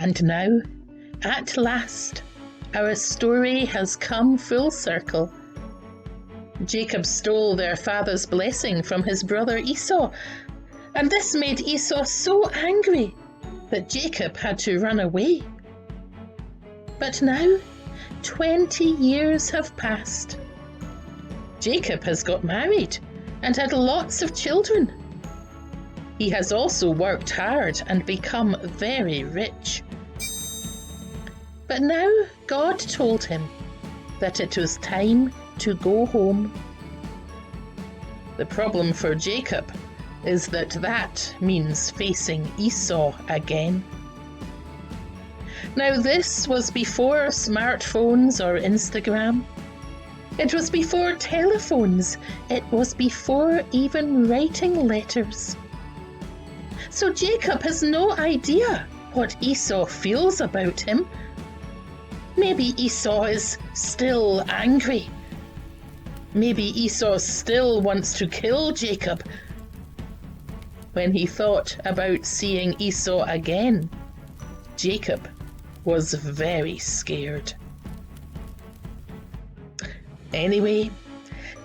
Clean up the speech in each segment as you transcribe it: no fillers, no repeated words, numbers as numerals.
And now, at last, our story has come full circle. Jacob stole their father's blessing from his brother Esau, and this made Esau so angry that Jacob had to run away. But now, 20 years have passed. Jacob has got married and had lots of children. He has also worked hard and become very rich. But now God told him that it was time to go home. The problem for Jacob is that means facing Esau again. Now this was before smartphones or Instagram. It was before telephones. It was before even writing letters. So Jacob has no idea what Esau feels about him. Maybe Esau is still angry. Maybe Esau still wants to kill Jacob. When he thought about seeing Esau again, Jacob was very scared. Anyway,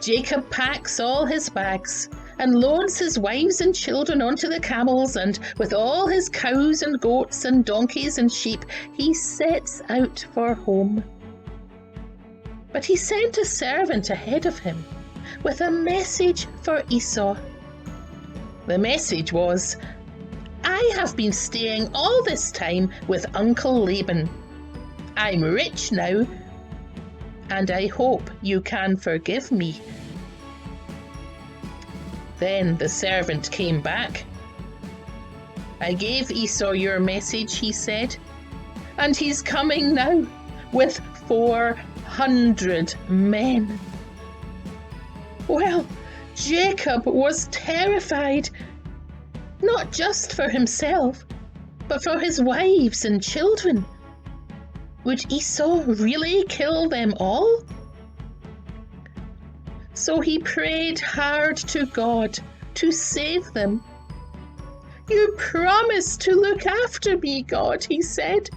Jacob packs all his bags and loads his wives and children onto the camels, and with all his cows and goats and donkeys and sheep, he sets out for home. But he sent a servant ahead of him with a message for Esau. The message was, "I have been staying all this time with Uncle Laban. I'm rich now, and I hope you can forgive me." Then the servant came back. "I gave Esau your message," he said, "and he's coming now with 400 men. Well, Jacob was terrified, not just for himself, but for his wives and children. Would Esau really kill them all? So he prayed hard to God to save them. "You promised to look after me, God," he said.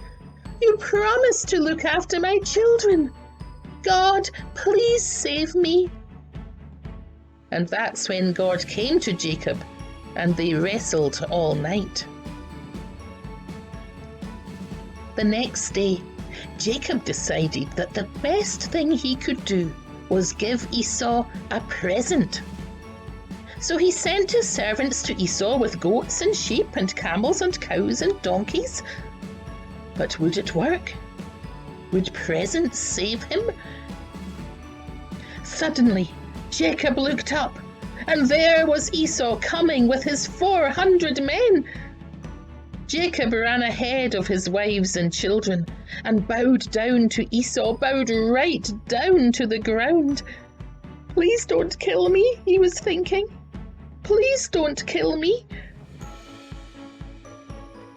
"You promised to look after my children. God, please save me." And that's when God came to Jacob, and they wrestled all night. The next day, Jacob decided that the best thing he could do was give Esau a present. So he sent his servants to Esau with goats and sheep and camels and cows and donkeys. But would it work? Would presents save him? Suddenly, Jacob looked up, and there was Esau coming with his 400 men. Jacob ran ahead of his wives and children and bowed down to Esau, bowed right down to the ground. "Please don't kill me," he was thinking. "Please don't kill me."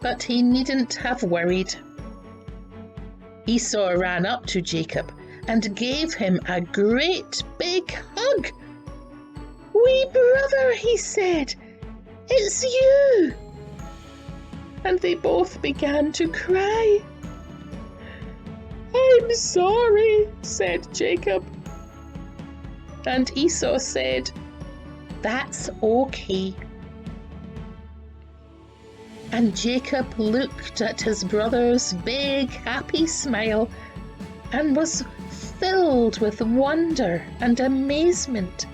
But he needn't have worried. Esau ran up to Jacob and gave him a great big hug. "Wee brother," he said, "it's you." And they both began to cry. "I'm sorry," said Jacob. And Esau said, "That's okay." And Jacob looked at his brother's big, happy smile and was filled with wonder and amazement.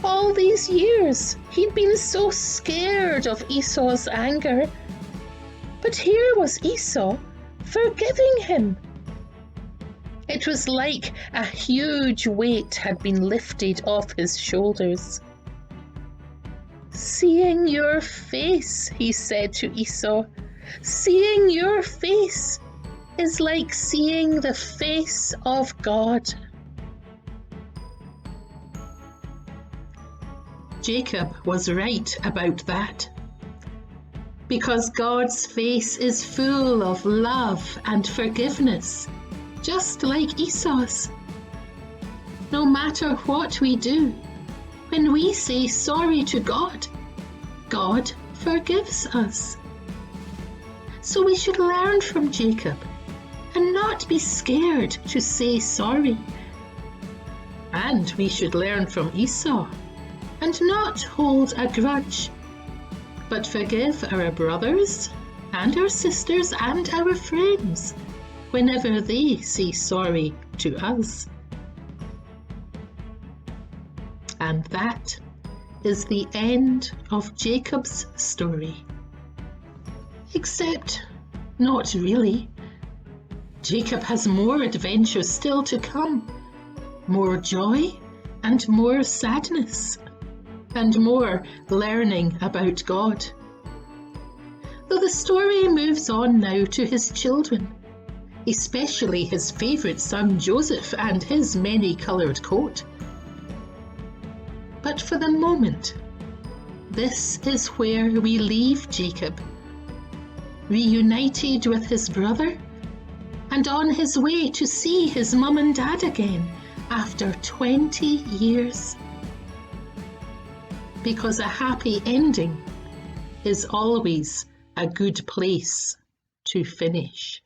All these years, he'd been so scared of Esau's anger. But here was Esau forgiving him. It was like a huge weight had been lifted off his shoulders. "Seeing your face," he said to Esau, "seeing your face is like seeing the face of God." Jacob was right about that, because God's face is full of love and forgiveness, just like Esau's. No matter what we do, when we say sorry to God, God forgives us. So we should learn from Jacob and not be scared to say sorry. And we should learn from Esau and not hold a grudge, but forgive our brothers and our sisters and our friends whenever they say sorry to us. And that is the end of Jacob's story. Except not really. Jacob has more adventures still to come, more joy and more sadness, and more learning about God. Though the story moves on now to his children, especially his favourite son Joseph and his many-coloured coat. But for the moment, this is where we leave Jacob, reunited with his brother and on his way to see his mum and dad again after 20 years. Because a happy ending is always a good place to finish.